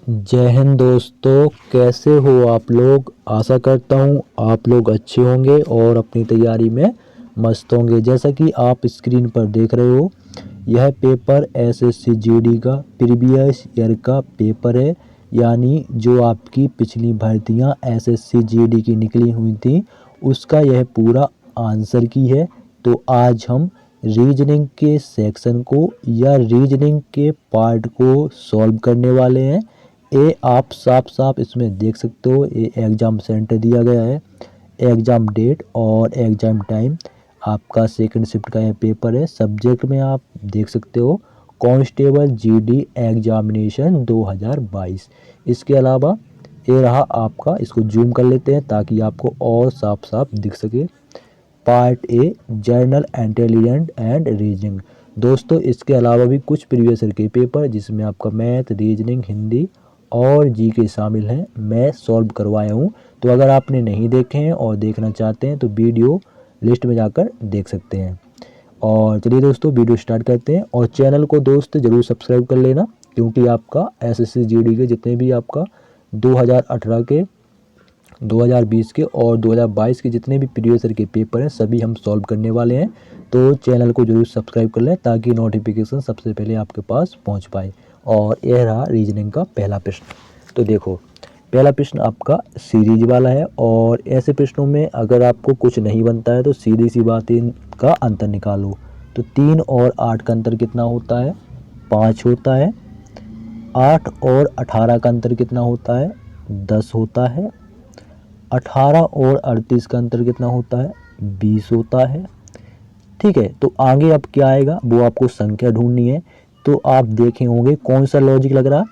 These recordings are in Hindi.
जय हिंद दोस्तों, कैसे हो आप लोग। आशा करता हूँ आप लोग अच्छे होंगे और अपनी तैयारी में मस्त होंगे। जैसा कि आप स्क्रीन पर देख रहे हो, यह पेपर एसएससी जीडी का प्रीवियस ईयर का पेपर है। यानी जो आपकी पिछली भर्तियाँ एसएससी जीडी की निकली हुई थी उसका यह पूरा आंसर की है। तो आज हम रीजनिंग के सेक्शन को या रीजनिंग के पार्ट को सॉल्व करने वाले हैं। ये आप साफ साफ इसमें देख सकते हो, ये एग्ज़ाम सेंटर दिया गया है, एग्ज़ाम डेट और एग्ज़ाम टाइम। आपका सेकंड शिफ्ट का यह पेपर है। सब्जेक्ट में आप देख सकते हो कांस्टेबल जीडी एग्जामिनेशन 2022। इसके अलावा ये रहा आपका, इसको जूम कर लेते हैं ताकि आपको और साफ साफ दिख सके। Part A journal intelligent and reasoning. दोस्तों इसके अलावा भी कुछ प्रीवियस ईयर के पेपर जिसमें आपका मैथ, रीजनिंग, हिंदी और जीके शामिल हैं, मैं सॉल्व करवाया हूँ। तो अगर आपने नहीं देखे हैं और देखना चाहते हैं तो वीडियो लिस्ट में जाकर देख सकते हैं। और चलिए दोस्तों वीडियो स्टार्ट करते हैं। और चैनल को दोस्त ज़रूर सब्सक्राइब कर लेना, क्योंकि आपका एसएससी जीडी के जितने भी आपका 2018 के, 2020 के और 2022 के जितने भी प्रीवियस ईयर के पेपर हैं सभी हम सॉल्व करने वाले हैं। तो चैनल को जरूर सब्सक्राइब कर लें ताकि नोटिफिकेशन सबसे पहले आपके पास पहुंच पाए। और यह रहा रीजनिंग का पहला प्रश्न। तो देखो, पहला प्रश्न आपका सीरीज वाला है और ऐसे प्रश्नों में अगर आपको कुछ नहीं बनता है तो सीधी सी बात है, इनका अंतर निकालो। तो 3 और 8 का अंतर कितना होता है? 5 होता है। 8 और 18 का अंतर कितना होता है? 10 होता है। 18 और 38 का अंतर कितना होता है? 20 होता है। ठीक है, तो आगे अब क्या आएगा वो आपको संख्या ढूंढनी है। तो आप देखे होंगे कौन सा लॉजिक लग रहा।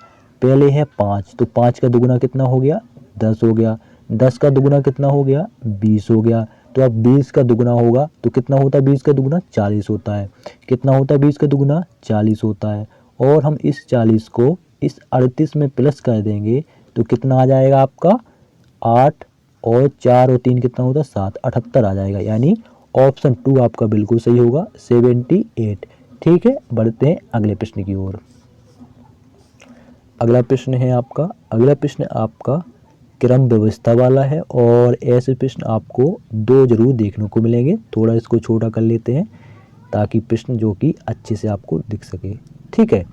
पहले है 5, तो 5 का दुगुना कितना हो गया? 10 हो गया। 10 का दुगुना कितना हो गया? 20 हो गया। तो अब 20 का दुगुना होगा तो कितना होता है? 20 का दुगुना 40 होता है। कितना होता है 20 का दुगुना? 40 होता है। और हम इस 40 को इस 38 में प्लस कर देंगे तो कितना आ जाएगा आपका? 8 और 4 और 3 कितना होता है? 7, 78 आ जाएगा। यानी ऑप्शन 2 आपका बिल्कुल सही होगा, 78। ठीक है, बढ़ते हैं अगले प्रश्न की ओर। अगला प्रश्न आपका क्रम व्यवस्था वाला है और ऐसे प्रश्न आपको 2 जरूर देखने को मिलेंगे। थोड़ा इसको छोटा कर लेते हैं ताकि प्रश्न जो कि अच्छे से आपको दिख सके। ठीक है,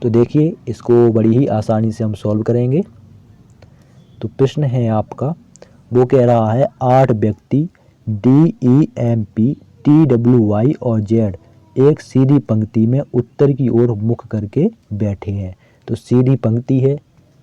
तो देखिए इसको बड़ी ही आसानी से हम सॉल्व करेंगे। तो प्रश्न है आपका, वो कह रहा है 8 व्यक्ति DEMP TWY और Z एक सीधी पंक्ति में उत्तर की ओर मुख करके बैठे हैं। तो सीधी पंक्ति है,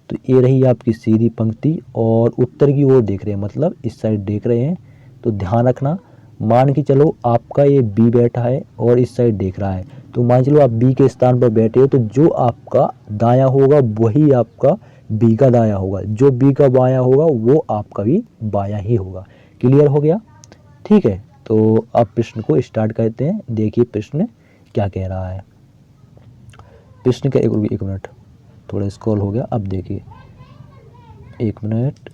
तो ये रही आपकी सीधी पंक्ति और उत्तर की ओर देख रहे हैं, मतलब इस साइड देख रहे हैं। तो ध्यान रखना, मान के चलो आपका ये B बैठा है और इस साइड देख रहा है। तो मान चलो आप B के स्थान पर बैठे हो तो जो आपका दायां होगा वही आपका B का दायां होगा, जो B का बायां होगा वो आपका भी बायां ही होगा। क्लियर हो गया? ठीक है, तो अब प्रश्न को स्टार्ट करते हैं। देखिए प्रश्न क्या कह रहा है। प्रश्न का एक मिनट, थोड़ा स्क्रॉल हो गया। अब देखिए 1 मिनट,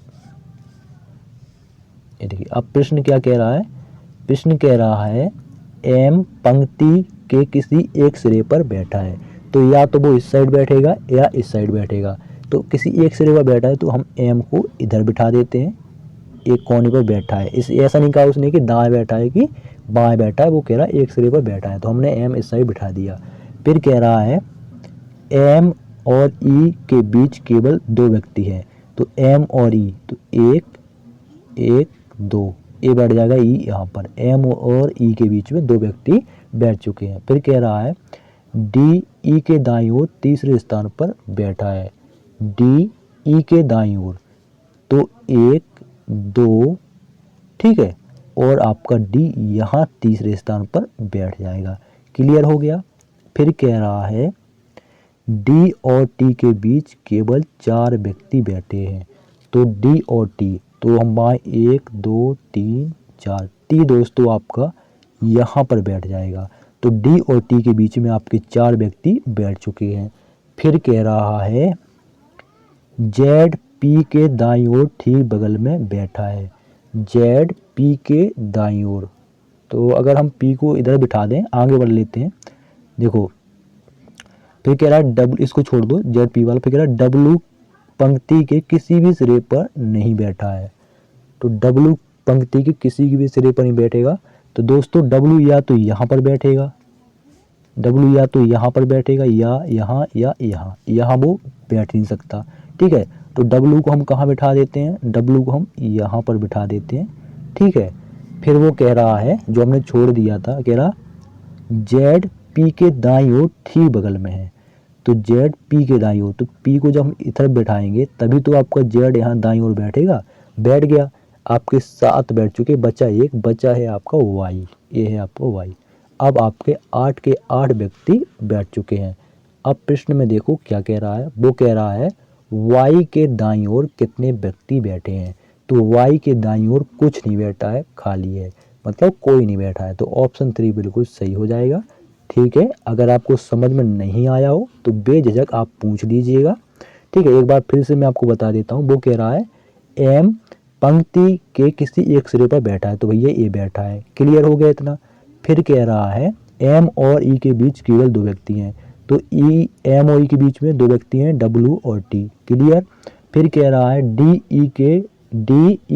ये देखिए अब प्रश्न क्या कह रहा है। प्रश्न कह रहा है M पंक्ति के किसी एक सिरे पर बैठा है। तो या तो वो इस साइड बैठेगा या इस साइड बैठेगा। तो किसी एक सिरे पर बैठा है तो हम M को इधर बिठा देते हैं, एक कोने पर बैठा है। इस ऐसा नहीं कहा उसने कि दाएं बैठा है कि बाएं बैठा है, वो कह रहा है एक सिरे पर बैठा है, तो हमने M इस साइड बिठा दिया। फिर कह रहा है M और E के बीच केवल 2 व्यक्ति हैं। तो M और E, तो 1 2, ये बैठ जाएगा E यहाँ पर। M और E के बीच में 2 व्यक्ति बैठ चुके हैं। फिर कह रहा है D E के दाईं ओर तीसरे स्थान पर बैठा है। D E के दाईं ओर, तो 1 2, ठीक है, और आपका D यहाँ तीसरे स्थान पर बैठ जाएगा। क्लियर हो गया? फिर कह रहा है D और T के बीच केवल 4 व्यक्ति बैठे हैं। तो D और T, तो हम 1 2 3 4, T दोस्तों आपका यहाँ पर बैठ जाएगा। तो D और T के बीच में आपके 4 व्यक्ति बैठ चुके हैं। फिर कह रहा है Z P के दाईं ओर ठीक बगल में बैठा है। Z P के दाईं ओर, तो अगर हम P को इधर बिठा दें, आगे बढ़ लेते हैं। देखो फिर कह रहा है W, इसको छोड़ दो Z P वाला। फिर कह रहा है W पंक्ति के किसी भी सिरे पर नहीं बैठा है। तो W पंक्ति के किसी भी सिरे पर नहीं बैठेगा। तो दोस्तों W या तो यहाँ पर बैठेगा, W या तो यहाँ पर बैठेगा, या यहाँ वो बैठ नहीं सकता। ठीक है, तो W को हम कहाँ बिठा देते हैं, W को हम यहाँ पर बिठा देते हैं। ठीक है, फिर वो कह रहा है जो हमने छोड़ दिया था, कह रहा जेड पी के दाईं ओर ठीक बगल में है। तो जेड पी के दाईं ओर, तो पी को जब हम इधर बैठाएंगे तभी तो आपका जेड यहाँ दाईं ओर बैठेगा। बैठ गया, आपके 7 बैठ चुके, बचा एक, बचा है आपका वाई, ये है आपका वाई। अब आपके 8 के 8 व्यक्ति बैठ चुके हैं। अब प्रश्न में देखो क्या कह रहा है, वो कह रहा है वाई के दाईं ओर कितने व्यक्ति बैठे हैं। तो वाई के दाईं ओर कुछ नहीं बैठा है, खाली है, मतलब कोई नहीं बैठा है। तो ऑप्शन 3 बिल्कुल सही हो जाएगा। ठीक है, अगर आपको समझ में नहीं आया हो तो बेझिझक आप पूछ लीजिएगा। ठीक है, एक बार फिर से मैं आपको बता देता हूँ। वो कह रहा है एम पंक्ति के किसी एक सिरे पर बैठा है, तो भैया ए बैठा है, क्लियर हो गया इतना। फिर कह रहा है एम और ई के बीच केवल 2 व्यक्ति हैं, तो ई एम और ई के बीच में 2 व्यक्ति हैं, डब्ल्यू और टी, क्लियर। फिर कह रहा है डी ई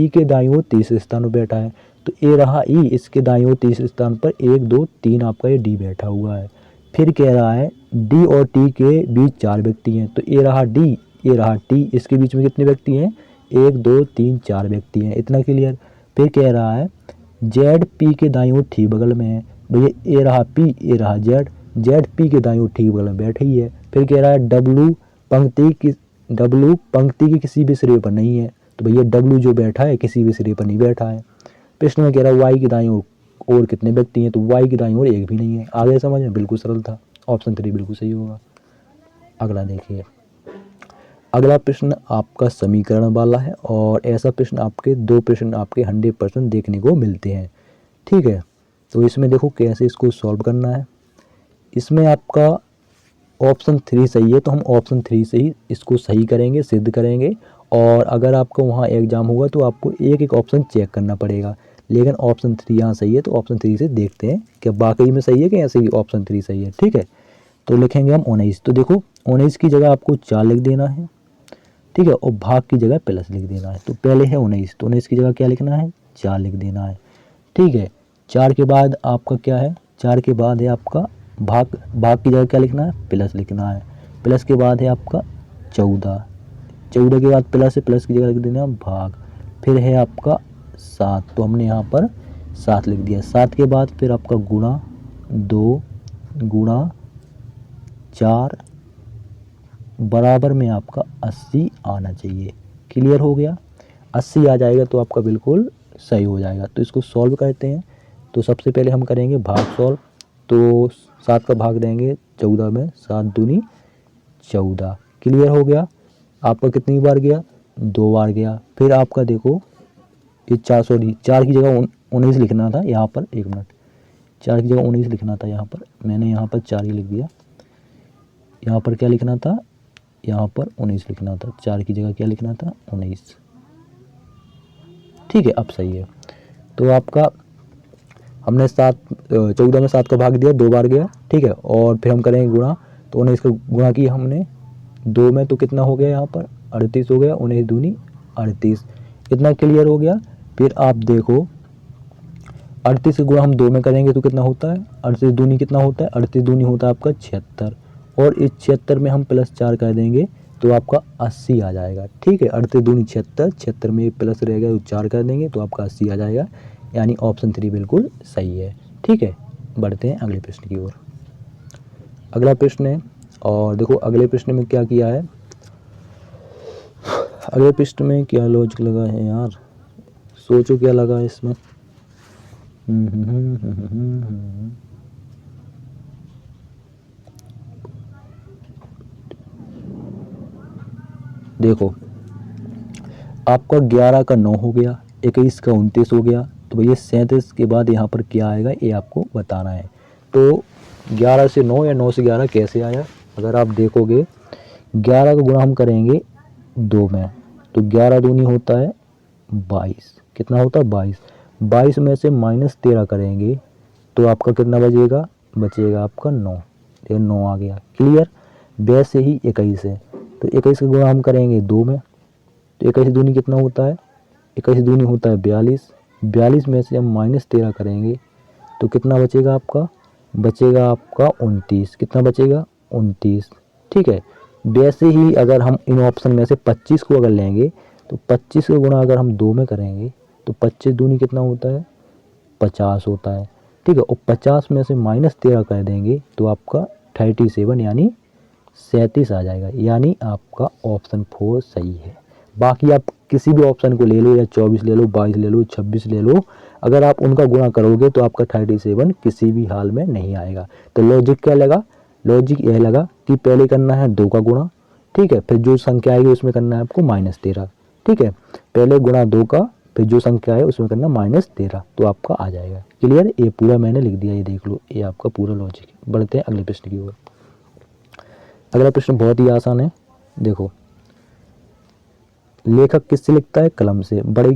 के दाईं ओर तीसरे स्थान पर बैठा है, तो ए रहा ई, इसके दाईं ओर तीसरे स्थान पर 1 2 3 आपका ये डी बैठा हुआ है। फिर कह रहा है डी और टी के बीच 4 व्यक्ति हैं, तो ए रहा डी, ए रहा टी, इसके बीच में कितने व्यक्ति हैं, 1 2 3 4 व्यक्ति हैं, इतना क्लियर। फिर कह रहा है जेड पी के दाईं ओर ठीक बगल में है, भैया ए रहा पी, ए रहा जेड, जेड पी के दाईं ओर ठीक बगल में बैठे ही है। फिर कह रहा है डब्ल्यू पंक्ति के किसी भी सिरे पर नहीं है, तो भैया डब्ल्यू जो बैठा है किसी भी सिरे पर नहीं बैठा है। प्रश्न में कह रहा है वाई के दाईं ओर कितने व्यक्ति हैं, तो वाई के दाईं ओर एक भी नहीं है। आगे समझ में, बिल्कुल सरल था, ऑप्शन 3 बिल्कुल सही होगा। अगला देखिए, अगला प्रश्न आपका समीकरण वाला है, और ऐसा प्रश्न आपके 2 प्रश्न आपके 100% देखने को मिलते हैं। ठीक है, तो इसमें देखो कैसे इसको सॉल्व करना है। इसमें आपका ऑप्शन 3 सही है, तो हम ऑप्शन 3 से ही इसको सही करेंगे, सिद्ध करेंगे। और अगर आपका वहाँ एग्जाम होगा तो आपको एक एक ऑप्शन चेक करना पड़ेगा, लेकिन ऑप्शन 3 यहाँ सही है, तो ऑप्शन 3 से देखते हैं कि वाकई में सही है कि ऐसे ही ऑप्शन 3 सही है। ठीक है, तो लिखेंगे हम 19, तो देखो 19 की जगह आपको 4 लिख देना है। ठीक है, और भाग की जगह प्लस लिख देना है। तो पहले है 19, तो 19 की जगह क्या लिखना है, 4 लिख देना है। ठीक है, 4 के बाद आपका क्या है, 4 के बाद है आपका भाग की जगह क्या लिखना है, प्लस लिखना है। प्लस के बाद है आपका 14, 14 के बाद प्लस है, प्लस की जगह लिख देना है भाग। फिर है आपका 7, तो हमने यहाँ पर 7 लिख दिया। 7 के बाद फिर आपका गुणा 2 गुणा 4 बराबर में आपका 80 आना चाहिए, क्लियर हो गया। 80 आ जाएगा तो आपका बिल्कुल सही हो जाएगा। तो इसको सॉल्व करते हैं। तो सबसे पहले हम करेंगे भाग सॉल्व। तो 7 का भाग देंगे 14 में, 7 दूनी 14, क्लियर हो गया। आपका कितनी बार गया, 2 बार गया। फिर आपका देखो ये 4 की जगह 19 लिखना था यहाँ पर, 1 मिनट, 4 की जगह 19 लिखना था यहाँ पर, मैंने यहाँ पर 4 ही लिख दिया। यहाँ पर क्या लिखना था, यहाँ पर 19 लिखना था। 4 की जगह क्या लिखना था, 19। ठीक है, अब सही है। तो आपका हमने 14 में 7 का भाग दिया, 2 बार गया। ठीक है, और फिर हम करेंगे गुणा। तो 19 का गुणा किया हमने 2 में, तो कितना हो गया यहाँ पर 38 हो गया, 19 दूनी 38, इतना क्लियर हो गया। फिर आप देखो 38 का गुणा हम 2 में करेंगे तो कितना होता है, 38 दूनी कितना होता है, 38 दूनी होता है आपका 76, और इस 76 में हम प्लस 4 कर देंगे तो आपका 80 आ जाएगा। ठीक है, 38 दूनी 76, 76 में प्लस रहेगा तो 4 कर देंगे तो आपका 80 आ जाएगा, यानी ऑप्शन 3 बिल्कुल सही है। ठीक है, बढ़ते हैं अगले प्रश्न की ओर। अगला प्रश्न है, और देखो अगले प्रश्न में क्या किया है, अगले प्रश्न में क्या लॉजिक लगा है यार, सोचो क्या लगा है इसमें। देखो आपका 11 का 9 हो गया, 21 का 29 हो गया, तो भैया 37 के बाद यहाँ पर क्या आएगा ये आपको बताना है। तो 11 से 9 या 9 से 11 कैसे आया, अगर आप देखोगे 11 का गुणा हम करेंगे 2 में, तो 11 दूनी होता है 22, कितना होता है 22, 22 में से -13 करेंगे तो आपका कितना बचेगा आपका 9, ये 9 आ गया, क्लियर। वैसे ही 21 है, तो 21 का गुणा हम करेंगे 2 में, तो 21 दूनी कितना होता है, 21 दूनी होता है 42, 42 में से हम -13 करेंगे तो कितना बचेगा आपका, बचेगा आपका 29। कितना बचेगा, 29। ठीक है, वैसे ही अगर हम इन ऑप्शन में से 25 को अगर लेंगे तो 25 का गुणा अगर हम 2 में करेंगे तो 25 दूनी कितना होता है, 50 होता है। ठीक है, और 50 में से -13 कर देंगे तो आपका 37 यानी 37 आ जाएगा, यानी आपका ऑप्शन 4 सही है। बाकी आप किसी भी ऑप्शन को ले लो, या 24 ले लो, 22 ले लो, 26 ले लो, अगर आप उनका गुणा करोगे तो आपका 37 किसी भी हाल में नहीं आएगा। तो लॉजिक क्या लगा, लॉजिक यह लगा कि पहले करना है 2 का गुणा, ठीक है, फिर जो संख्या आएगी उसमें करना है आपको -13। ठीक है, पहले गुणा 2 का, फिर जो संख्या है उसमें करना -13, तो आपका आ जाएगा। क्लियर, ये पूरा मैंने लिख दिया, ये देख लो, ये आपका पूरा लॉजिक है। बढ़ते हैं अगले प्रश्न की ओर। अगला प्रश्न बहुत ही आसान है, देखो, लेखक किससे लिखता है, कलम से। बड़ी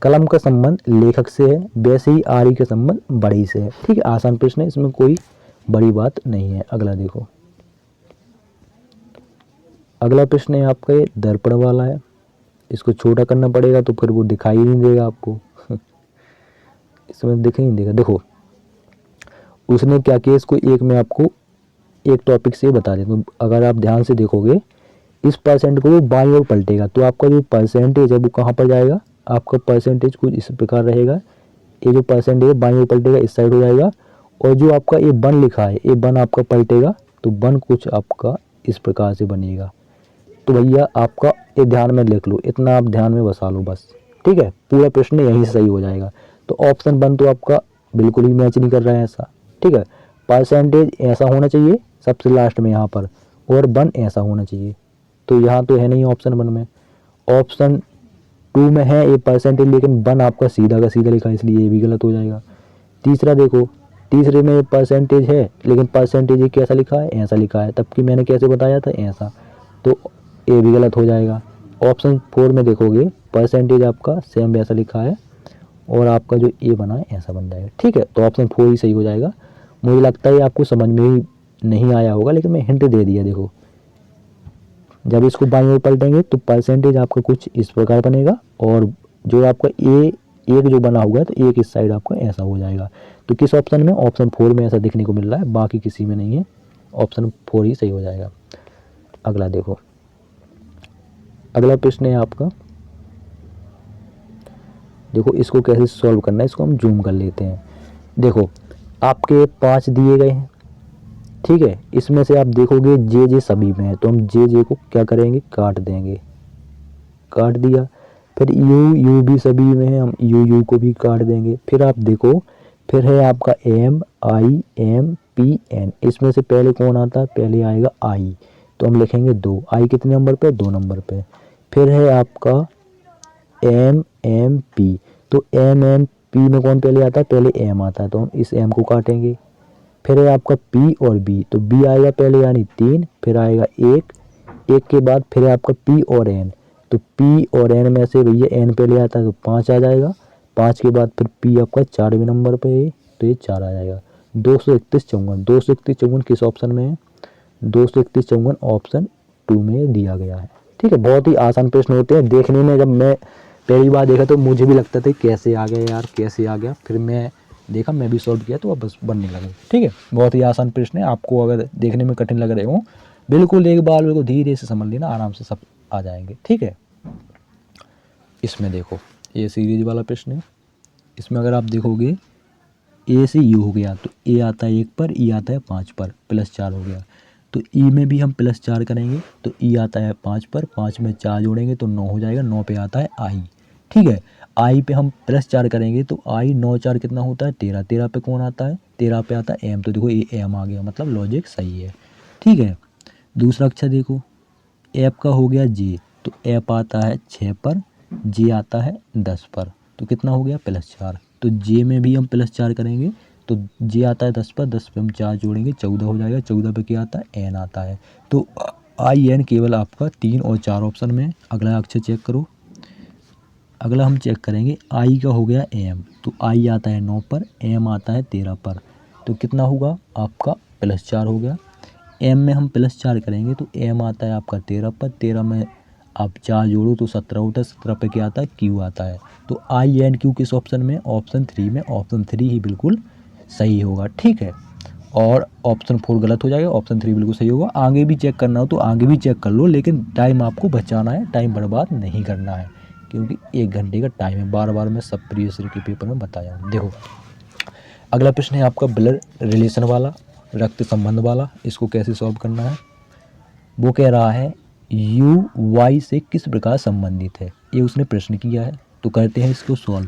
कलम का संबंध लेखक से है, वैसे ही आरी का संबंध बड़ी से है। ठीक है, आसान प्रश्न है, इसमें कोई बड़ी बात नहीं है। अगला देखो, अगला प्रश्न है आपका ये दर्पण वाला है, इसको छोटा करना पड़ेगा तो फिर वो दिखाई नहीं देगा आपको इसमें दिख नहीं देगा। देखो, उसने क्या किया, इसको एक में आपको एक टॉपिक से बता देता हूँ। अगर आप ध्यान से देखोगे, इस परसेंट को वो बाईं ओर पलटेगा, तो आपका जो परसेंटेज है वो कहाँ पर जाएगा, आपका परसेंटेज कुछ इस प्रकार रहेगा। ये जो परसेंटेज है बाईं ओर पलटेगा, इस साइड हो जाएगा, और जो आपका ये 1 लिखा है, ये 1 आपका पलटेगा तो 1 कुछ आपका इस प्रकार से बनेगा। तो भैया आपका ये ध्यान में लिख लो, इतना आप ध्यान में बसा लो बस। ठीक है, पूरा प्रश्न यहीं से सही हो जाएगा। तो ऑप्शन 1 तो आपका बिल्कुल ही मैच नहीं कर रहा है ऐसा। ठीक है, परसेंटेज ऐसा होना चाहिए सबसे लास्ट में यहाँ पर, और 1 ऐसा होना चाहिए, तो यहाँ तो है नहीं ऑप्शन 1 में। ऑप्शन 2 में है ये परसेंटेज, लेकिन 1 आपका सीधा का सीधा लिखा है, इसलिए ये भी गलत हो जाएगा। तीसरा देखो, तीसरे में परसेंटेज है, लेकिन परसेंटेज ये कैसा लिखा है, ऐसा लिखा है, तब कि मैंने कैसे बताया था, ऐसा, तो ये भी गलत हो जाएगा। ऑप्शन 4 में देखोगे परसेंटेज आपका सेम वैसा लिखा है, और आपका जो ए बना है ऐसा बन जाएगा। ठीक है, तो ऑप्शन 4 ही सही हो जाएगा। मुझे लगता है आपको समझ में ही नहीं आया होगा, लेकिन मैं हिंट दे दिया। देखो, जब इसको बाईं ओर पलटेंगे तो परसेंटेज आपका कुछ इस प्रकार बनेगा, और जो आपका ए एक जो बना हुआ है तो एक इस साइड आपका ऐसा हो जाएगा। तो किस ऑप्शन में, ऑप्शन 4 में ऐसा दिखने को मिल रहा है, बाकी किसी में नहीं है, ऑप्शन 4 ही सही हो जाएगा। अगला देखो, अगला प्रश्न है आपका, देखो इसको कैसे सॉल्व करना है, इसको हम जूम कर लेते हैं। देखो, आपके 5 दिए गए हैं, ठीक है, इसमें से आप देखोगे जे सभी में है, तो हम जे को क्या करेंगे, काट देंगे, काट दिया। फिर यू भी सभी में है, हम यू को भी काट देंगे। फिर आप देखो, फिर है आपका M I M P N, इसमें से पहले कौन आता है, पहले आएगा आई, तो हम लिखेंगे 2, आई कितने नंबर पे, 2 नंबर पे। फिर है आपका एम एम पी, तो एम पी में कौन पहले आता है, पहले एम आता है, तो हम इस एम को काटेंगे। फिर है आपका पी और बी, तो बी आएगा पहले यानी 3, फिर आएगा 1, 1 के बाद फिर है आपका पी और एन, तो पी और एन में से भैया एन पहले आता है तो 5 आ जाएगा, 5 के बाद फिर पी आपका 4वें नंबर पे है, तो ये 4 आ जाएगा। 231 54, 231 54 किस ऑप्शन में है, 231 54 ऑप्शन 2 में दिया गया है। ठीक है, बहुत ही आसान प्रश्न होते हैं। देखने में जब मैं पहली बार देखा तो मुझे भी लगता था कैसे आ गया यार, कैसे आ गया, फिर मैं देखा, मैं भी सॉल्व किया तो अब बस बनने लगे। ठीक है, बहुत ही आसान प्रश्न है। आपको अगर देखने में कठिन लग रहे हो, बिल्कुल एक बार बिल्कुल धीरे से समझ लेना, आराम से सब आ जाएंगे। ठीक है, इसमें देखो ये सीरीज वाला प्रश्न है, इसमें अगर आप देखोगे ए से यू हो गया, तो ए आता है 1 पर, ई आता है 5 पर, +4 हो गया। तो ई में भी हम +4 करेंगे, तो ई आता है 5 पर, 5 में 4 जोड़ेंगे तो 9 हो जाएगा, 9 पे आता है आई। ठीक है, आई पे हम +4 करेंगे तो आई 9 4 कितना होता है, 13, 13 पे कौन आता है, 13 पे आता है एम, तो देखो ये एम आ गया, मतलब लॉजिक सही है। ठीक है, दूसरा अक्षर देखो, एप का हो गया जे, तो एप आता है 6 पर, जे आता है 10 पर, तो कितना हो गया, +4। तो जे में भी हम +4 करेंगे, तो जे आता है 10 पर, 10 पे हम 4 जोड़ेंगे 14 हो जाएगा, 14 पे क्या आता है, एन आता है। तो आई एन केवल आपका 3 और 4 ऑप्शन में। अगला अक्षर चेक करो, अगला हम चेक करेंगे आई का हो गया एम, तो आई आता है 9 पर, एम आता है 13 पर, तो कितना होगा आपका +4 हो गया। m में हम +4 करेंगे तो m आता है आपका 13 पर, 13 में आप 4 जोड़ो तो 17 होता है, 17 पे क्या आता है q आता है। तो आई एन क्यू किस ऑप्शन में, ऑप्शन 3 में, ऑप्शन 3 ही बिल्कुल सही होगा। ठीक है, और ऑप्शन 4 गलत हो जाएगा, ऑप्शन 3 बिल्कुल सही होगा। आगे भी चेक करना हो तो आगे भी चेक कर लो, लेकिन टाइम आपको बचाना है, टाइम बर्बाद नहीं करना है, क्योंकि 1 घंटे का टाइम है। बार बार मैं सब प्रीवियस ईयर के पेपर में बताया हूँ। देखो अगला प्रश्न है आपका ब्लड रिलेशन वाला, रक्त संबंध वाला। इसको कैसे सॉल्व करना है, वो कह रहा है यू वाई से किस प्रकार संबंधित है, ये उसने प्रश्न किया है। तो करते हैं इसको सॉल्व।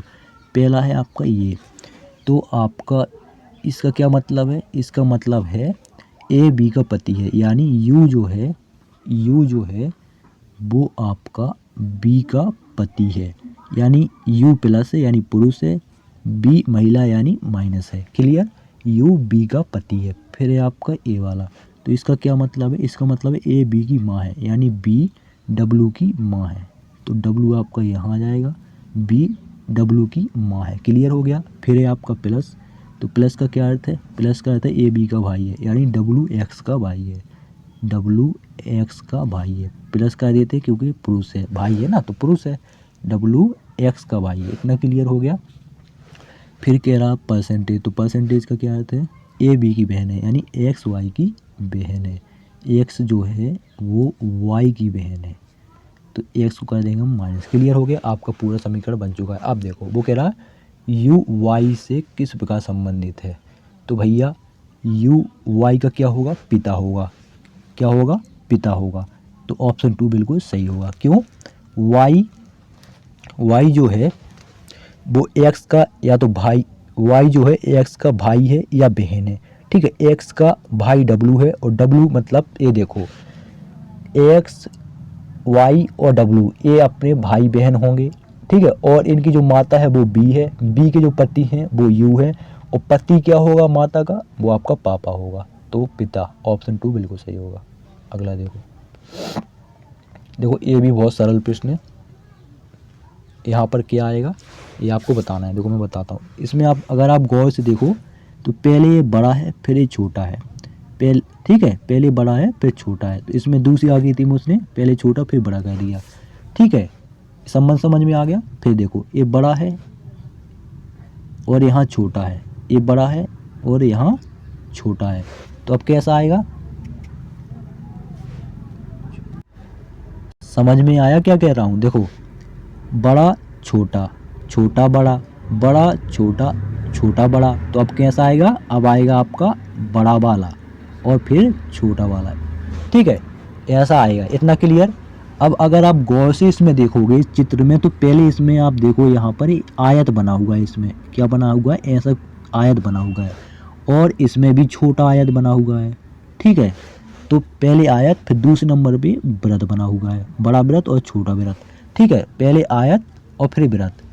पहला है आपका ये, तो आपका इसका क्या मतलब है, इसका मतलब है ए बी का पति है, यानी यू जो है वो आपका बी का पति है, यानी यू प्लस है यानी पुरुष है, बी महिला यानी माइनस है। क्लियर, यू बी का पति है। फिर है आपका ए वाला, तो इसका क्या मतलब है, इसका मतलब है ए बी की माँ है, यानी बी डब्लू की माँ है। तो डब्लू आपका यहाँ आ जाएगा, बी डब्लू की माँ है। क्लियर हो गया। फिर है आपका प्लस, तो प्लस का क्या अर्थ है, प्लस का अर्थ है ए बी का भाई है, यानी डब्लू एक्स का भाई है, डब्लू एक्स का भाई है। प्लस का देते क्योंकि पुरुष है, भाई है ना तो पुरुष है, डब्लू एक्स का भाई है। इतना क्लियर हो गया। फिर कह रहा परसेंटेज, तो परसेंटेज का क्या अर्थ है, ए बी की बहन है, यानी एक्स वाई की बहन है। एक्स जो है वो वाई की बहन है, तो एक्स को कर देंगे हम माइनस। क्लियर हो गया, आपका पूरा समीकरण बन चुका है। अब देखो वो कह रहा है यू वाई से किस प्रकार संबंधित है, तो भैया यू वाई का क्या होगा, पिता होगा। क्या होगा, पिता होगा। तो ऑप्शन 2 बिल्कुल सही होगा। क्यों, वाई जो है वो एक्स का या तो भाई, वाई जो है एक्स का भाई है या बहन है। ठीक है, एक्स का भाई डब्लू है, और डब्लू मतलब ये देखो एक्स वाई और डब्लू ये अपने भाई बहन होंगे। ठीक है, और इनकी जो माता है वो बी है, बी के जो पति हैं वो यू है, और पति क्या होगा माता का, वो आपका पापा होगा। तो पिता, ऑप्शन 2 बिल्कुल सही होगा। अगला देखो, देखो ये भी बहुत सरल प्रश्न है। यहाँ पर क्या आएगा ये आपको बताना है। देखो मैं बताता हूँ, इसमें आप अगर आप गौर से देखो तो पहले ये बड़ा है फिर ये छोटा है, ठीक है, पहले बड़ा है फिर छोटा है। तो इसमें दूसरी आ गई थी मुझने, पहले छोटा फिर बड़ा कर दिया। ठीक है, संबंध समझ में आ गया। फिर देखो ये बड़ा है और यहाँ छोटा है, ये बड़ा है और यहाँ छोटा है, तो अब कैसा आएगा, समझ में आया क्या कह रहा हूँ। देखो बड़ा छोटा, छोटा बड़ा, बड़ा छोटा, छोटा बड़ा, तो अब कैसा आएगा, अब आएगा आपका बड़ा वाला और फिर छोटा वाला। ठीक है, ऐसा आएगा। इतना क्लियर। अब अगर आप गौर से इसमें देखोगे इस चित्र में, तो पहले इसमें आप देखो यहाँ पर आयत बना हुआ है, इसमें क्या बना हुआ है, ऐसा आयत बना हुआ है, और इसमें भी छोटा आयत बना हुआ है। ठीक है, तो पहले आयत फिर दूसरे नंबर पे वृत्त बना हुआ है, बड़ा वृत्त और छोटा वृत्त। ठीक है, पहले आयत और फिर वृत्त।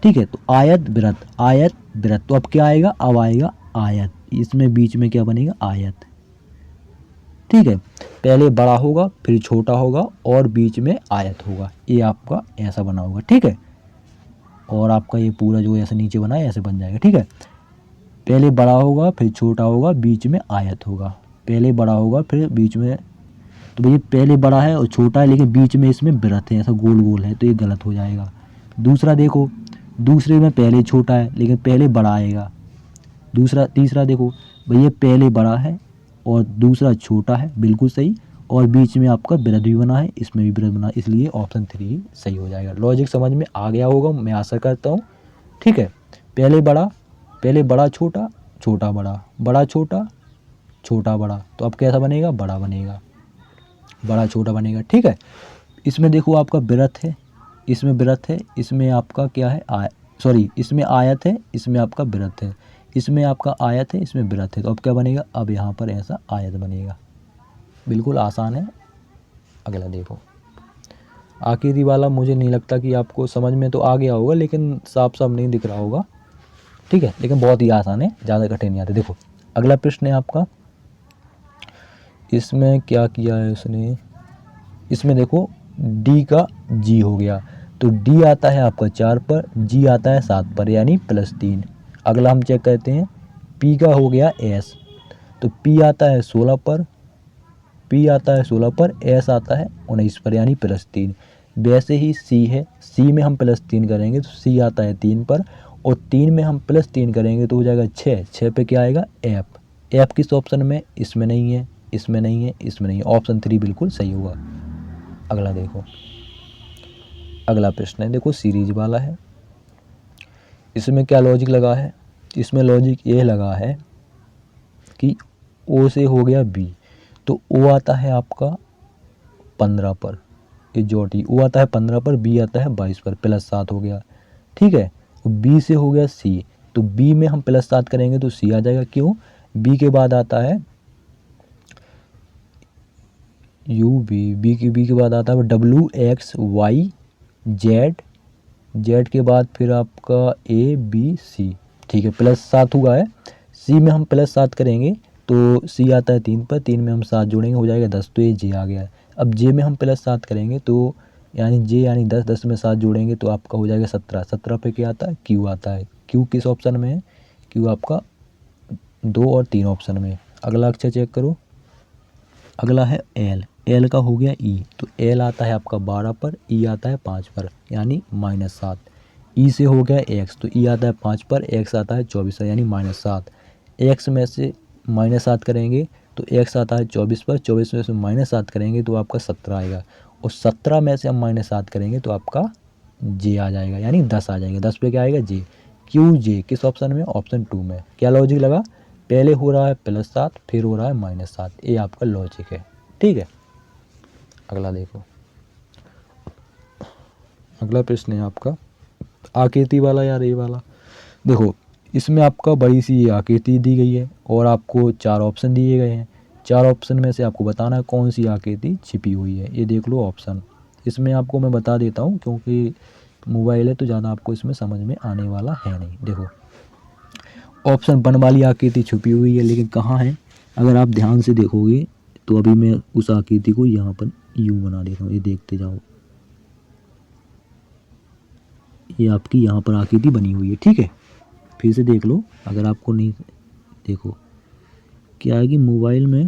ठीक है, तो आयत वृत्त, आयत वृत्त, तो अब क्या आएगा, अब आएगा आयत, इसमें बीच में क्या बनेगा, आयत। ठीक है, पहले बड़ा होगा फिर छोटा होगा और बीच में आयत होगा, ये आपका ऐसा बना होगा। ठीक है, और आपका ये पूरा जो ऐसे नीचे बना है ऐसे बन जाएगा। ठीक है, पहले बड़ा होगा फिर छोटा होगा बीच में आयत होगा, पहले बड़ा होगा फिर बीच में, तो भैया पहले बड़ा है और छोटा है लेकिन बीच में इसमें वृत्त है, ऐसा गोल गोल है, तो ये गलत हो जाएगा। दूसरा देखो, दूसरे में पहले छोटा है लेकिन पहले बड़ा आएगा। दूसरा, तीसरा देखो भैया पहले बड़ा है और दूसरा छोटा है, बिल्कुल सही, और बीच में आपका वृत्त भी बना है, इसमें भी वृत्त बना है, इसलिए ऑप्शन 3 सही हो जाएगा। लॉजिक समझ में आ गया होगा, मैं आशा करता हूँ। ठीक है, पहले बड़ा छोटा, छोटा बड़ा, बड़ा छोटा, छोटा बड़ा, तो अब कैसा बनेगा, बड़ा बनेगा, बड़ा छोटा बनेगा। ठीक है, इसमें देखो आपका वृत्त है, इसमें वृत्त है, इसमें आपका क्या है, इसमें आयत है, इसमें आपका वृत्त है, इसमें आपका आयत है, इसमें वृत्त है, तो अब क्या बनेगा, अब यहाँ पर ऐसा आयत बनेगा। बिल्कुल आसान है। अगला देखो, आखिरी वाला मुझे नहीं लगता कि आपको समझ में तो आ गया होगा, लेकिन साफ साफ नहीं दिख रहा होगा। ठीक है, लेकिन बहुत ही आसान है, ज़्यादा कठिन नहीं आता। देखो अगला प्रश्न है आपका, इसमें क्या किया है उसने, इसमें देखो डी का जी हो गया, तो डी आता है आपका 4 पर, जी आता है 7 पर, यानी +3। अगला हम चेक करते हैं, पी का हो गया एस, तो पी आता है 16 पर, P आता है 16 पर, S आता है 19 पर यानी +3। वैसे ही C है, C में हम +3 करेंगे तो C आता है 3 पर, और 3 में हम +3 करेंगे तो हो जाएगा 6। 6 पे क्या आएगा F। F किस ऑप्शन में, इसमें नहीं है, इसमें नहीं है, इसमें नहीं है, ऑप्शन 3 बिल्कुल सही होगा। अगला देखो, अगला प्रश्न है, देखो सीरीज वाला है। इसमें क्या लॉजिक लगा है, इसमें लॉजिक ये लगा है कि O से हो गया B, तो O आता है आपका 15 पर, ये जोटी O आता है 15 पर, B आता है 22 पर, +7 हो गया। ठीक है, B से हो गया C, तो B में हम +7 करेंगे तो C आ जाएगा। क्यों, B के बाद आता है B के बाद आता है W X Y Z, Z के बाद फिर आपका A B C। ठीक है, +7 हुआ है। C में हम +7 करेंगे तो C आता है 3 पर, 3 में हम 7 जोड़ेंगे हो जाएगा 10, तो ये J आ गया है। अब J में हम +7 करेंगे तो यानी J यानी 10, 10 में 7 जोड़ेंगे तो आपका हो जाएगा 17। 17 पे क्या आता है Q आता है। Q किस ऑप्शन में है, Q आपका 2 और 3 ऑप्शन में। अगला अक्षर चेक करो, अगला है L। L का हो गया E, तो L आता है आपका 12 पर, E आता है 5 पर यानी -7। E से हो गया X, तो E आता है 5 पर, X आता है 24 पर यानी -7। X में से -7 करेंगे तो X आता है 24 पर, 24 में से -7 करेंगे तो आपका 17 आएगा, और 17 में से हम -7 करेंगे तो आपका J आ जाएगा यानी 10 आ जाएगा। 10 पे क्या आएगा J। क्यू J किस ऑप्शन में, ऑप्शन 2 में। क्या लॉजिक लगा, पहले हो रहा है +7 फिर हो रहा है -7, ये आपका लॉजिक है। ठीक है, अगला देखो, अगला प्रश्न है आपका आकृति वाला। यार ये वाला देखो, इसमें आपका बड़ी सी आकृति दी गई है और आपको 4 ऑप्शन दिए गए हैं। 4 ऑप्शन में से आपको बताना है कौन सी आकृति छिपी हुई है। ये देख लो ऑप्शन, इसमें आपको मैं बता देता हूँ क्योंकि मोबाइल है तो ज़्यादा आपको इसमें समझ में आने वाला है नहीं। देखो ऑप्शन 1 वाली आकृति छुपी हुई है, लेकिन कहाँ है, अगर आप ध्यान से देखोगे तो अभी मैं उस आकृति को यहाँ पर यूँ बना देता हूँ, ये देखते जाओ, ये आपकी यहाँ पर आकृति बनी हुई है। ठीक है, फिर से देख लो, अगर आपको नहीं, देखो क्या है कि मोबाइल में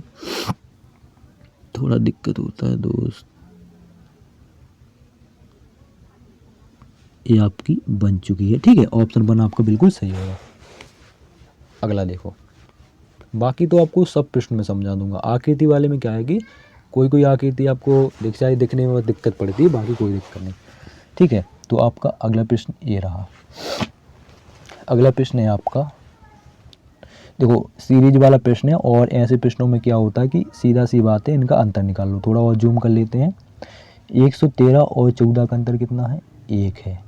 थोड़ा दिक्कत होता है दोस्त, ये आपकी बन चुकी है। ठीक है, ऑप्शन 1 आपका बिल्कुल सही होगा। अगला देखो, बाकी तो आपको सब प्रश्न में समझा दूंगा। आकृति वाले में क्या है कि कोई कोई आकृति आपको दिखने में दिक्कत पड़ती है, बाकी कोई दिक्कत नहीं। ठीक है, तो आपका अगला प्रश्न ये रहा। अगला प्रश्न है आपका, देखो सीरीज वाला प्रश्न है, और ऐसे प्रश्नों में क्या होता है कि सीधा सी बात है, इनका अंतर निकाल लो। थोड़ा और जूम कर लेते हैं। 113 और 14 का अंतर कितना है, 1 है।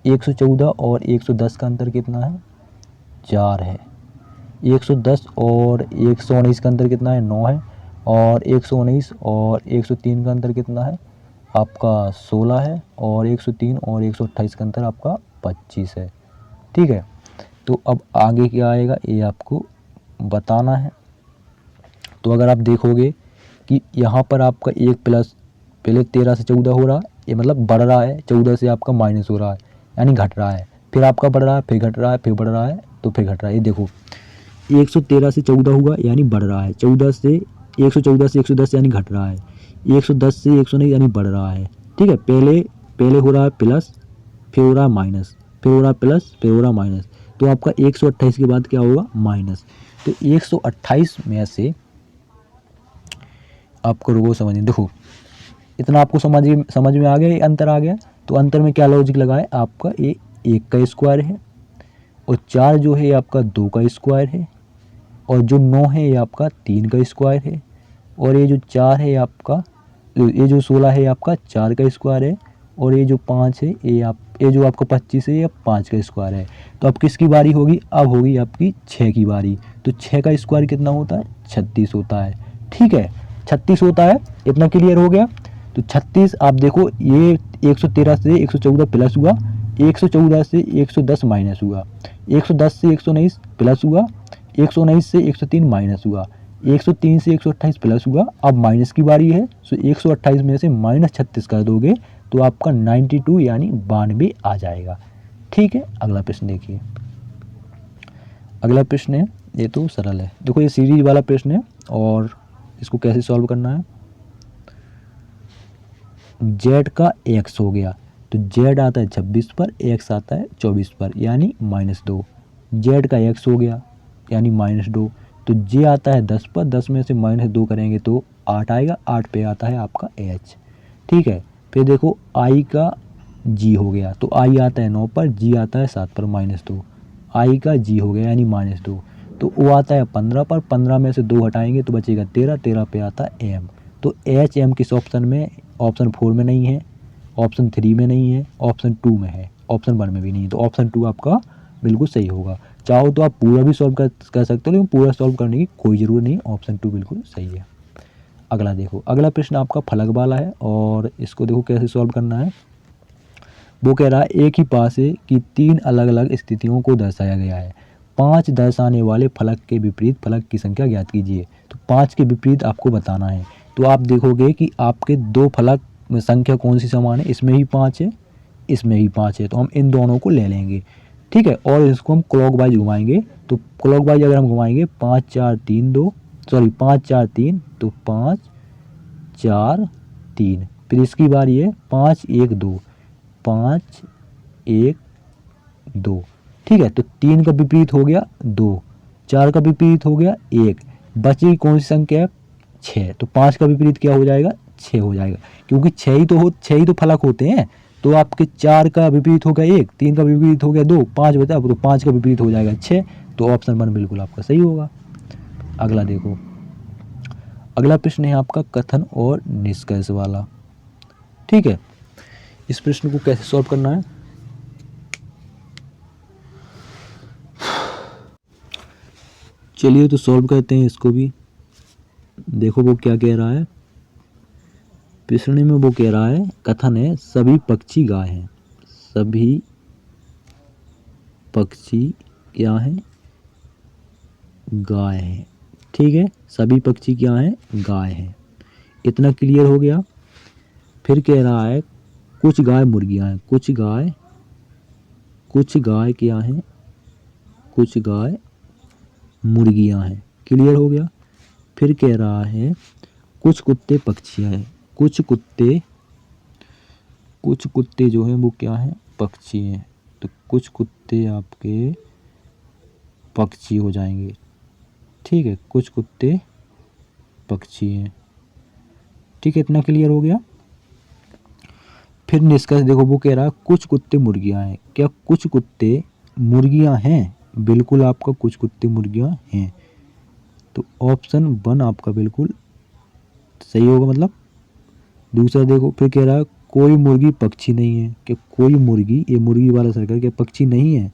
114 और 110 का अंतर कितना है, 4 है। 110 और 119 का अंतर कितना है, 9 है। और 119 और 103 का अंतर कितना है, आपका 16 है। और 103 और 128 का अंतर आपका 25 है। ठीक है, तो अब आगे क्या आएगा ये आपको बताना है। तो अगर आप देखोगे कि यहाँ पर आपका 1 प्लस पहले 13 से 14 हो रहा है, ये मतलब बढ़ रहा है, 14 से आपका माइनस हो रहा है यानी घट रहा है, फिर आपका बढ़ रहा है, फिर घट रहा है, फिर बढ़ रहा है, तो फिर घट रहा है। ये देखो 113 से 14 हुआ यानी बढ़ रहा है, 14 से 110 यानी घट रहा है, 110 से 119 यानी बढ़ रहा है। ठीक है, पहले हो रहा है प्लस, फिर हो रहा है माइनस, फिर हो रहा है प्लस, फिर हो रहा है माइनस, तो आपका 128 के बाद क्या होगा, माइनस। तो 128 में से आपको रोको समझिए, देखो इतना आपको समझ में आ गया, ये अंतर आ गया। तो अंतर में क्या लॉजिक लगा है, आपका ये 1 का स्क्वायर है, और 4 जो है ये आपका 2 का स्क्वायर है, और जो 9 है ये आपका 3 का स्क्वायर है, और ये जो 4 है आपका, ये जो 16 है आपका 4 का स्क्वायर है, और ये जो 5 है ये जो आपका 25 है ये 5 का स्क्वायर है। तो अब किसकी बारी होगी, अब होगी आपकी 6 की बारी। तो 6 का स्क्वायर कितना होता है, 36 होता है। ठीक है, 36 होता है, इतना क्लियर हो गया। तो 36 आप देखो, ये 113 से 114 प्लस हुआ, 114 से 110 माइनस हुआ, 110 से 119 प्लस हुआ, 119 से 103 माइनस हुआ, 103 से 128 प्लस हुआ। अब माइनस की बारी है, सो 128 में से -36 कर दोगे तो आपका 92 यानी 92 आ जाएगा। ठीक है, अगला प्रश्न देखिए। अगला प्रश्न है, ये तो सरल है, देखो ये सीरीज वाला प्रश्न है और इसको कैसे सॉल्व करना है, z का x हो गया तो z आता है 26 पर, x आता है 24 पर यानी -2। z का x हो गया यानी -2, तो j आता है 10 पर, 10 में से -2 करेंगे तो 8 आएगा, 8 पे आता है आपका h। ठीक है, फिर देखो i का g हो गया तो i आता है 9 पर, g आता है 7 पर -2, i का g हो गया यानी -2, तो o आता है 15 पर, 15 में से 2 हटाएंगे तो बचेगा 13, 13 पे आता है m। तो एच एम किस ऑप्शन में, ऑप्शन 4 में नहीं है, ऑप्शन 3 में नहीं है, ऑप्शन 2 में है, ऑप्शन 1 में भी नहीं है, तो ऑप्शन 2 आपका बिल्कुल सही होगा। चाहो तो आप पूरा भी सॉल्व कर सकते हो, लेकिन पूरा सॉल्व करने की कोई ज़रूरत नहीं, ऑप्शन 2 बिल्कुल सही है। अगला देखो, अगला प्रश्न आपका फलक वाला है और इसको देखो कैसे सॉल्व करना है। वो कह रहा है एक ही पासे की 3 अलग अलग स्थितियों को दर्शाया गया है, 5 दर्शाने वाले फलक के विपरीत फलक की संख्या ज्ञात कीजिए। तो 5 के विपरीत आपको बताना है, तो आप देखोगे कि आपके 2 फलक में संख्या कौन सी समान है, इसमें ही 5 है, इसमें ही 5 है, तो हम इन दोनों को ले लेंगे। ठीक है, और इसको हम क्लॉकवाइज घुमाएंगे, तो क्लॉकवाइज अगर हम घुमाएंगे 5 4 3 2 सॉरी 5 4 3, तो 5 4 3, फिर इसकी बारी है 5 1 2, 5 1 2। ठीक है, तो 3 का विपरीत हो गया 2, 4 का विपरीत हो गया 1, बची कौन सी संख्या है 6, तो 5 का विपरीत क्या हो जाएगा 6 हो जाएगा, क्योंकि 6 ही तो फलक होते हैं। तो आपके 4 का विपरीत हो गया 1, 3 का विपरीत हो गया 2, 5 बचा, तो 5 का विपरीत हो जाएगा 6, तो ऑप्शन 1 बिल्कुल आपका सही होगा। अगला देखो, अगला प्रश्न है आपका कथन और निष्कर्ष वाला। ठीक है, इस प्रश्न को कैसे सॉल्व करना है, चलिए तो सॉल्व करते हैं इसको भी। देखो वो क्या कह रहा है, प्रश्न में वो कह रहा है, कथन है सभी पक्षी गाय हैं, सभी पक्षी क्या हैं, गाय हैं। ठीक है, सभी पक्षी क्या हैं, गाय हैं, इतना क्लियर हो गया। फिर कह रहा है कुछ गाय मुर्गियां हैं, कुछ गाय क्या हैं, कुछ गाय मुर्गियां हैं, क्लियर हो गया। फिर कह रहा है कुछ कुत्ते पक्षियां हैं, कुछ कुत्ते जो हैं वो क्या हैं, पक्षी हैं, तो कुछ कुत्ते आपके पक्षी हो जाएंगे। ठीक है, कुछ कुत्ते पक्षी हैं। ठीक है, इतना क्लियर हो गया। फिर निष्कर्ष देखो, वो कह रहा है कुछ कुत्ते मुर्गियां हैं, क्या कुछ कुत्ते मुर्गियां हैं, बिल्कुल आपका कुछ कुत्ते मुर्गियां हैं, तो ऑप्शन 1 आपका बिल्कुल सही होगा। मतलब दूसरा देखो, फिर कह रहा है कोई मुर्गी पक्षी नहीं है, कि कोई मुर्गी, ये मुर्गी वाला सर्कल क्या पक्षी नहीं है,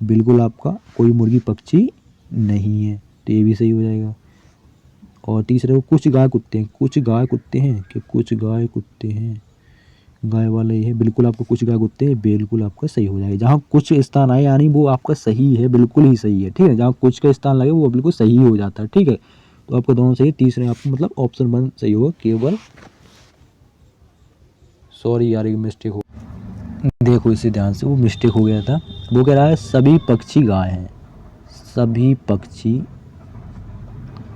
बिल्कुल आपका कोई मुर्गी पक्षी नहीं है, तो ये भी सही हो जाएगा। और तीसरे को कुछ गाय कुत्ते हैं, कुछ गाय कुत्ते हैं, कि कुछ गाय कुत्ते हैं, गाय वाला ये है, बिल्कुल आपको कुछ गाय कुत्ते हैं, बिल्कुल आपका सही हो जाएगा। जहाँ कुछ स्थान आए यानी वो आपका सही है, बिल्कुल ही सही है। ठीक है, जहाँ कुछ का स्थान लगे वो बिल्कुल सही हो जाता है। ठीक है, तो आपका दोनों सही है, तीसरे आपको मतलब ऑप्शन 1 सही होगा केवल। सॉरी यार, ये मिस्टेक हो, देखो इसे ध्यान से, वो मिस्टेक हो गया था। वो कह रहा है सभी पक्षी गाय हैं, सभी पक्षी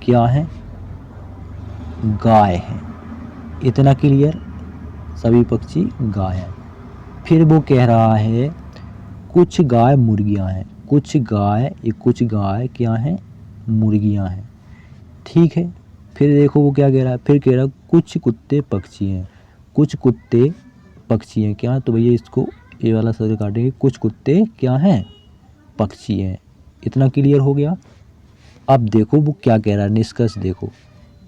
क्या हैं, गाय हैं, इतना क्लियर, सभी पक्षी गाय हैं। फिर वो कह रहा है कुछ गाय मुर्गियां हैं, कुछ गाय, ये कुछ गाय क्या हैं, मुर्गियां हैं। ठीक है, फिर देखो वो क्या कह रहा है, फिर कह रहा है कुछ कुत्ते पक्षी हैं, कुछ कुत्ते पक्षी हैं क्या, तो भैया इसको ये वाला सर्कल काटेंगे, कुछ कुत्ते क्या हैं, पक्षी हैं, इतना क्लियर हो गया। अब देखो वो क्या कह रहा है, निष्कर्ष देखो,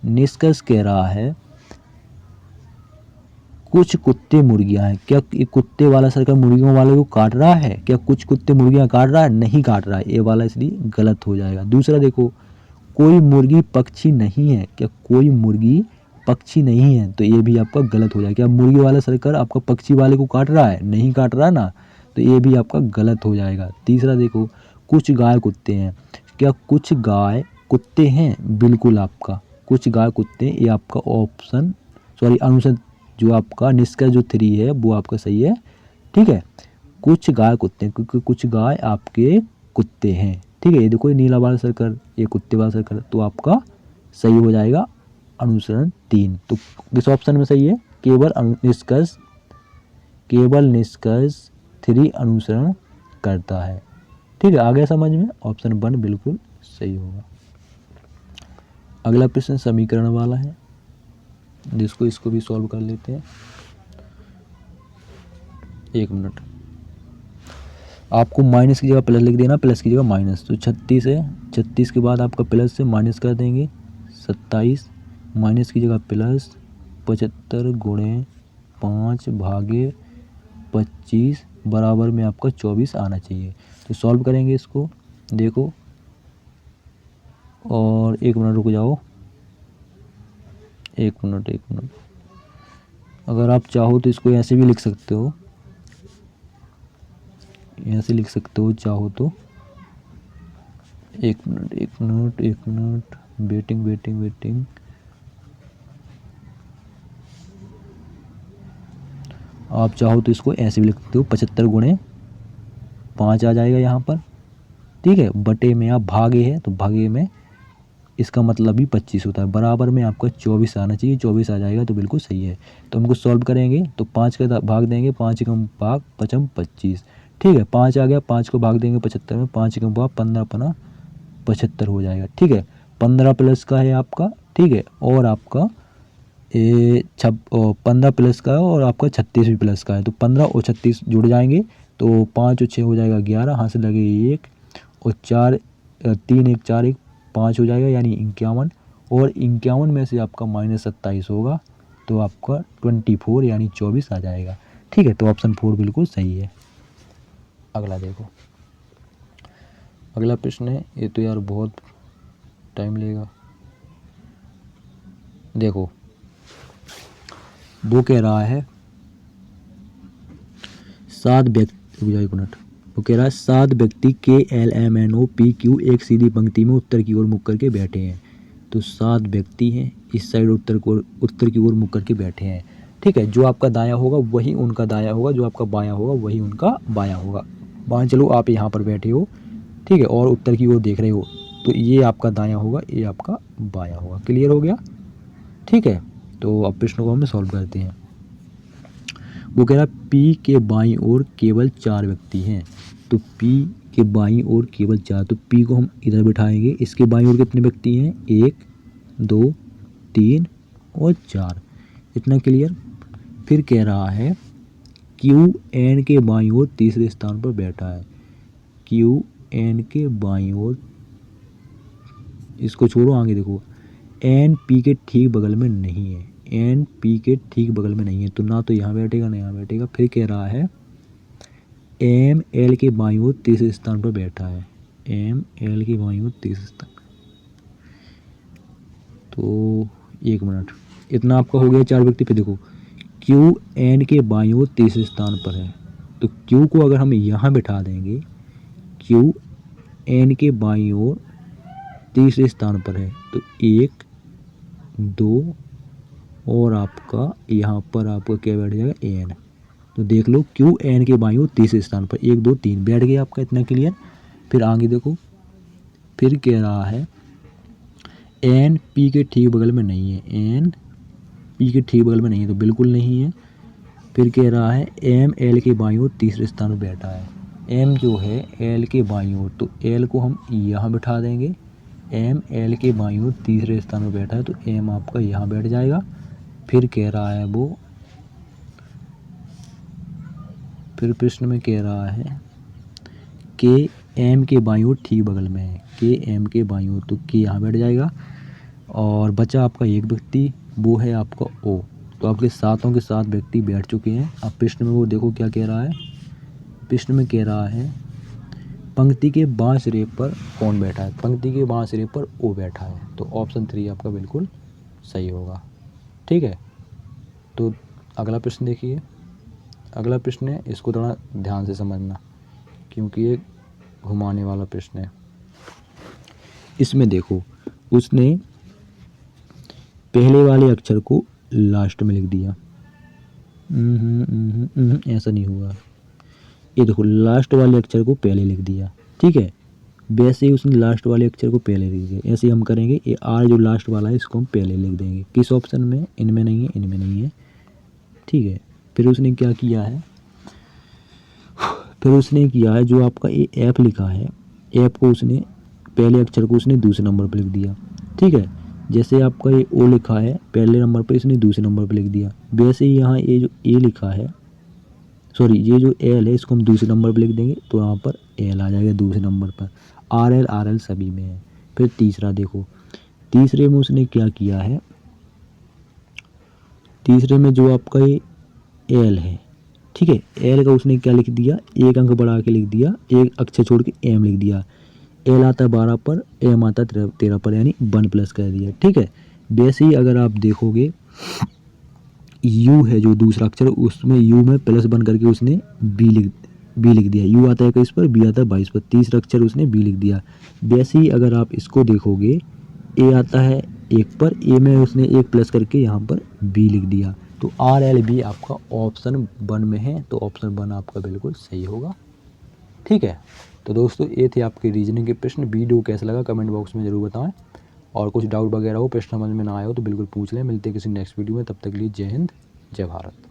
निष्कर्ष कह रहा है कुछ कुत्ते मुर्गियां हैं, क्या ये कुत्ते वाला सर्कल मुर्गियों वाले को काट रहा है, क्या कुछ कुत्ते मुर्गियां काट रहा है, नहीं काट रहा है, ये वाला इसलिए गलत हो जाएगा। दूसरा देखो कोई मुर्गी पक्षी नहीं है, क्या कोई मुर्गी पक्षी नहीं है, तो ये भी आपका गलत हो जाएगा। क्या मुर्गी वाला सर्कल आपका पक्षी वाले को काट रहा है, नहीं काट रहा ना, तो ये भी आपका गलत हो जाएगा। तीसरा देखो कुछ गाय कुत्ते हैं, क्या कुछ गाय कुत्ते हैं, बिल्कुल आपका कुछ गाय कुत्ते, ये आपका ऑप्शन सॉरी अनुसार जो आपका निष्कर्ष जो 3 है वो आपका सही है। ठीक है, कुछ गाय कुत्ते, क्योंकि कुछ गाय आपके कुत्ते हैं। ठीक है, ये देखो ये नीला वाला सर्कल, ये कुत्ते वाला सर्कल, तो आपका सही हो जाएगा अनुसरण 3। तो किस ऑप्शन में सही है? केवल निष्कर्ष 3 अनुसरण करता है। ठीक है, आ गया समझ में? ऑप्शन 1 बिल्कुल सही होगा। अगला प्रश्न समीकरण वाला है, जिसको इसको भी सॉल्व कर लेते हैं। 1 मिनट। आपको माइनस की जगह प्लस लिख देना, प्लस की जगह माइनस। तो 36 है, 36 के बाद आपका प्लस से माइनस कर देंगे 27, माइनस की जगह प्लस 75 गुणे 5 भागे 25 बराबर में आपका 24 आना चाहिए। तो सॉल्व करेंगे इसको, देखो। और 1 मिनट रुक जाओ, 1 मिनट। अगर आप चाहो तो इसको ऐसे भी लिख सकते हो, ऐसे लिख सकते हो चाहो तो। 1 मिनट, वेटिंग। आप चाहो तो इसको ऐसे भी लिख सकते हो, 75 गुणे 5 आ जाएगा यहाँ पर। ठीक है, बटे में आप भागे है, तो भागे में इसका मतलब भी 25 होता है। बराबर में आपका 24 आना चाहिए, 24 आ जाएगा तो बिल्कुल सही है। तो हमको सॉल्व करेंगे तो 5 का भाग देंगे, 5 एकम भाग 5 25। ठीक है, 5 आ गया, 5 को भाग देंगे 75 में, 5 एकम भाग 15 अपना 75 हो जाएगा। ठीक है, 15 प्लस का है आपका, ठीक है, और आपका 15 प्लस का है, और आपका 36 भी प्लस का है। तो 15 और 36 जुड़ जाएंगे, तो 5 और 6 हो जाएगा 11, हाथ से लगे 1 और 4, 3 1 4 1 5 हो जाएगा, यानी 51। और 51 में से आपका माइनस 27 होगा, तो आपका 24 यानी 24 आ जाएगा। ठीक है, तो ऑप्शन 4 बिल्कुल सही है। अगला देखो, अगला प्रश्न है, ये तो यार बहुत टाइम लेगा। देखो, वो कह रहा है 7 व्यक्ति, 1 मिनट, वो कह रहा है 7 व्यक्ति KLMNOPQ एक सीधी पंक्ति में उत्तर की ओर मुख करके बैठे हैं। तो 7 व्यक्ति हैं, इस साइड उत्तर की ओर मुख करके बैठे हैं। ठीक है, जो आपका दाया होगा वही उनका दाया होगा, जो आपका बाया होगा वही उनका बाया होगा। मान चलो आप यहाँ पर बैठे हो, ठीक है, और उत्तर की ओर देख रहे हो, तो ये आपका दाया होगा, ये आपका बाया होगा। क्लियर हो गया? ठीक है, तो अब प्रश्न को हम सॉल्व करते हैं। वो कह रहा है P के बाईं ओर केवल 4 व्यक्ति हैं। तो P के बाईं ओर केवल 4, तो P को हम इधर बिठाएंगे। इसके बाईं ओर कितने व्यक्ति हैं? 1 2 3 और 4। इतना क्लियर? फिर कह रहा है Q N के बाईं ओर तीसरे स्थान पर बैठा है। Q N के बाईं ओर, इसको छोड़ो, आगे देखो, N P के ठीक बगल में नहीं है, N P के ठीक बगल में नहीं है, तो ना तो यहाँ बैठेगा ना यहाँ बैठेगा। फिर कह रहा है M L के बाईं ओर तीसरे स्थान पर बैठा है, M L के बाईं ओर तीसरे स्थान। तो 1 मिनट, इतना आपका हो गया 4 व्यक्ति। पे देखो, Q N के बाईं ओर तीसरे स्थान पर है, तो Q को अगर हम यहाँ बिठा देंगे, Q N के बाईं ओर तीसरे स्थान पर है, तो 1 2 और आपका यहाँ पर आपका क्या बैठ जाएगा? N। तो देख लो, Q N के बाईं ओर तीसरे स्थान पर, 1 2 3 बैठ गया आपका। इतना क्लियर? फिर आगे देखो, फिर कह रहा है N P के ठीक बगल में नहीं है, N P के ठीक बगल में नहीं है, तो बिल्कुल नहीं है। फिर कह रहा है M L के बाईं ओर तीसरे स्थान पर बैठा है। M जो है L के बाईं ओर, तो L को हम यहाँ बिठा देंगे। M L के बाईं ओर तीसरे स्थान पर बैठा है, तो M आपका यहाँ बैठ जाएगा। फिर कह रहा है वो, फिर प्रश्न में कह रहा है K M के बाईं ओर ठीक बगल में है, K M के बाईं ओर, तो K यहाँ बैठ जाएगा। और बचा आपका एक व्यक्ति, वो है आपका O। तो आपके सातों के 7 व्यक्ति बैठ चुके हैं। अब प्रश्न में वो देखो क्या कह रहा है। प्रश्न में कह रहा है पंक्ति के बाएं सिरे पर कौन बैठा है? पंक्ति के बाएं सिरे पर O बैठा है। तो ऑप्शन 3 आपका बिल्कुल सही होगा। ठीक है, तो अगला प्रश्न देखिए। अगला प्रश्न है, इसको थोड़ा ध्यान से समझना, क्योंकि ये घुमाने वाला प्रश्न है। इसमें देखो, उसने पहले वाले अक्षर को लास्ट में लिख दिया। ऐसा नहीं हुआ। ये देखो, लास्ट वाले अक्षर को पहले लिख दिया, ठीक है, वैसे ही उसने लास्ट वाले अक्षर को पहले लिख दिया। ऐसे हम करेंगे, ये आर जो लास्ट वाला है इसको हम पहले लिख देंगे। किस ऑप्शन में? इनमें नहीं है, इनमें नहीं है, ठीक है। फिर उसने क्या किया है, फिर उसने किया है जो आपका ये ऐप लिखा है, ऐप को उसने पहले अक्षर को उसने दूसरे नंबर पर लिख दिया, ठीक है। जैसे आपका ये ओ लिखा है पहले नंबर पर, इसने दूसरे नंबर पर लिख दिया। वैसे ही यहाँ ये जो ए लिखा है, सॉरी ये जो एल है, इसको हम दूसरे नंबर पर लिख देंगे तो यहाँ पर एल आ जाएगा दूसरे नंबर पर। आर एल सभी में है। फिर तीसरा देखो, तीसरे में उसने क्या किया है, तीसरे में जो आपका ये एल है, ठीक है, एल का उसने क्या लिख दिया, एक अंक बढ़ा के लिख दिया, एक अक्षर छोड़ के एम लिख दिया। एल आता है 12 पर, एम आता है 13 पर, यानी 1 प्लस कर दिया, ठीक है। वैसे ही अगर आप देखोगे यू है जो दूसरा अक्षर, उसमें यू में +1 करके उसने बी लिख दिया। यू आता है 21 पर, बी आता है 22 पर, तीसरा अक्षर उसने बी लिख दिया। वैसे ही अगर आप इसको देखोगे, ए आता है 1 पर, ए में उसने 1 प्लस करके यहाँ पर बी लिख दिया। तो आर एल बी आपका ऑप्शन 1 में है, तो ऑप्शन 1 आपका बिल्कुल सही होगा, ठीक है। तो दोस्तों ये थे आपके रीजनिंग के प्रश्न। वीडियो कैसा लगा कमेंट बॉक्स में ज़रूर बताएं, और कुछ डाउट वगैरह हो, प्रश्न समझ में ना आए हो तो बिल्कुल पूछ लें। मिलते हैं किसी नेक्स्ट वीडियो में, तब तक के लिए जय हिंद, जय भारत।